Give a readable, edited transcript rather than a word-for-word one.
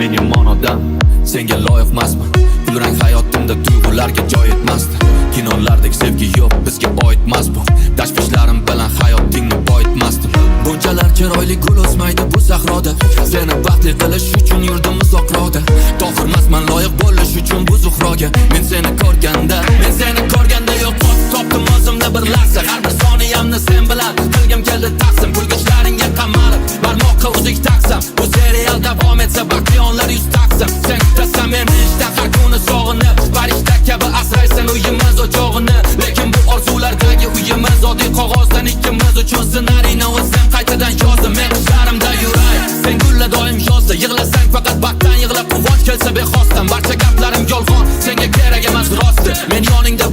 Men yomon odam, senga loyiqmasman. Kulrang hayotimda tuyg'ularga joy etmasdi. Kinolardek sevgi yo'q, bizga oidmas bu. Tashvishlarim bilan hayotingni boyitmasdim. Bunchalar chiroyli gul o'smaydi bu sahroda. Seni baxtli qilish uchun yurdim uzoqroqda. Tohirmasman loyiq bo'lish uchun bu zuhroga. Men seni ko'rganda yo'q topdim o'zimda bir lahza. Har bir soniyamni sen bilan qilgim keldi taqsim. Kulgichlaringga qamalib barmoqqa uzik taqsam. Bu serial davom etsa baxtli onlar yuz taqsam. Sen kutasan meni ishdan har kuni sog'inib, farishta kabi asraysan uyimiz o'chog'ini. Lekin bu orzulardagi uyimiz oddiy qog'ozdan ikkimiz uchun ssenariyni o'zim qaytadan yozdim. Men qishlarimda yuray, sen gulla doim yozda. Yig'lasang faqat baxtdan yig'la, quvonch kelsa bexosdan. Barcha gaplarim yolg'on, senga kerak emas rosti. Men yoningda